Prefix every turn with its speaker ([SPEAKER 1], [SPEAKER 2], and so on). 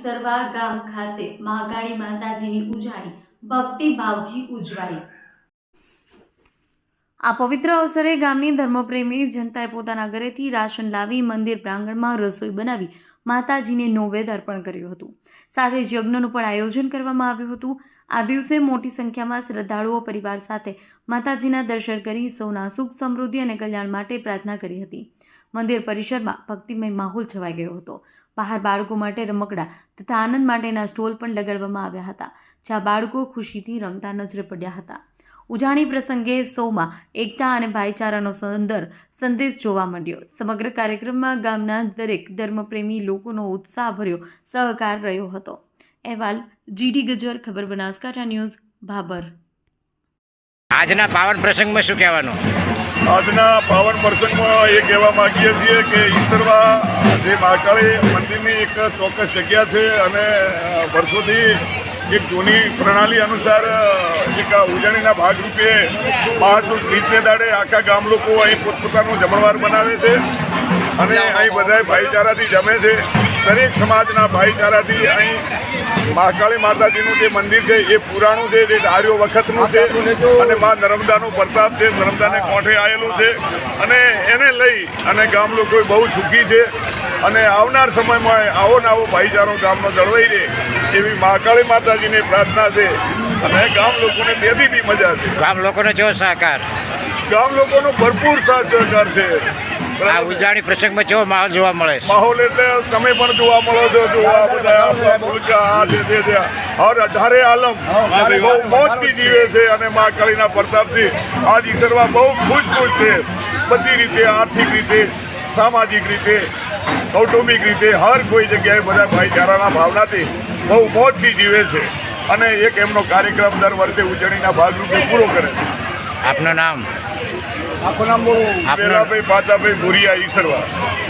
[SPEAKER 1] ઈસરવા ગામ ખાતે મહાકાળી માતાજીની ઉજાણી ભક્તિભાવથી ઉજવાઈ। આ પવિત્ર અવસરે ગામની ધર્મપ્રેમી જનતાએ પોતાના ઘરેથી રાશન લાવી મંદિર પ્રાંગણમાં રસોઈ બનાવી માતાજીને નૈવેદ્ય અર્પણ કર્યું હતું। સાથે જ યજ્ઞનું પણ આયોજન કરવામાં આવ્યું હતું। આ દિવસે મોટી સંખ્યામાં શ્રદ્ધાળુઓ પરિવાર સાથે માતાજીના દર્શન કરી સૌના સુખ સમૃદ્ધિ અને કલ્યાણ માટે પ્રાર્થના કરી હતી। મંદિર પરિસરમાં ભક્તિમય માહોલ છવાઈ ગયો હતો। બહાર બાળકો માટે રમકડા તથા આનંદ માટેના સ્ટોલ પણ લગાડવામાં આવ્યા હતા, જ્યાં બાળકો ખુશીથી રમતા નજરે પડ્યા હતા। ઉજાણી પ્રસંગે સૌમાં એકતા અને ભાઈચારાનો સુંદર સંદેશ જોવા મળ્યો। સમગ્ર કાર્યક્રમમાં ગામના દરેક ધર્મપ્રેમી લોકોનો ઉત્સાહભર્યો સહકાર રહ્યો હતો। અહેવાલ જીડી ગજ્જર, ખબર બનાસકાંઠા ન્યૂઝ, ભાભર।
[SPEAKER 2] આજના પાવન પ્રસંગમાં શું કહેવાનું?
[SPEAKER 3] આજના પાવન પ્રસંગમાં એ કહેવા માગીએ છીએ કે ઈસરવા જે મહાકાળી મંદિરની એક ચોક્કસ જગ્યા છે અને વર્ષોથી એક જૂની પ્રણાલી અનુસાર એક ઉજવણીના ભાગરૂપે મહાસુદ બીજને દાડે આખા ગામ લોકો અહીં પોતપોતાનું જમણવાર બનાવે છે અને અહીં બધાય ભાઈચારાથી જમે છે। દરેક સમાજના ભાઈચારાથી અહીં મહાકાળી માતાજીનું જે મંદિર છે એ પુરાણું છે, જે આર્યો વખતનું છે અને મા નર્મદાનો પ્રતાપ છે, નર્મદાને કોઠે આવેલું છે અને એને લઈ અને ગામ લોકો બહુ સુખી છે અને આવનાર સમયમાં આવો ને આવો ભાઈચારો ગામનો જળવાઈ રહે એવી મહાકાળી માતાજીની પ્રાર્થના છે અને ગામ લોકોને તેથી બી મજા છે।
[SPEAKER 2] ગામ લોકોનો કેવો સહકાર?
[SPEAKER 3] ગામ લોકોનો ભરપૂર સાથ સહકાર છે।
[SPEAKER 2] આ ઉજાણી પ્રસંગમાં કેવો માહોલ જોવા મળે છે?
[SPEAKER 3] માહોલ એટલે તમે પણ જોવા મળો છો, જોવા બધા મુલકા આ છે તે છે, હર 18 આલમ બહુ મોજથી જીવે છે અને મહાકાળીના પ્રતાપથી આજ ઈસરવા બહુ ખુશ છે। બધી રીતે, આર્થિક રીતે, સામાજિક રીતે, કૌટુંબિક રીતે હર કોઈ જગ્યાએ બધા ભાઈચારાના ભાવનાથી બહુ મોજથી જીવે છે અને એક એમનો કાર્યક્રમ દર વર્ષે ઉજવણીના ભાગરૂપે પૂરો કરે છે।
[SPEAKER 2] આપનું નામ?
[SPEAKER 3] આપનું નામ બોલો? પેલાભાઈ પાતાભાઈ ભુરિયા, ઈસરવા।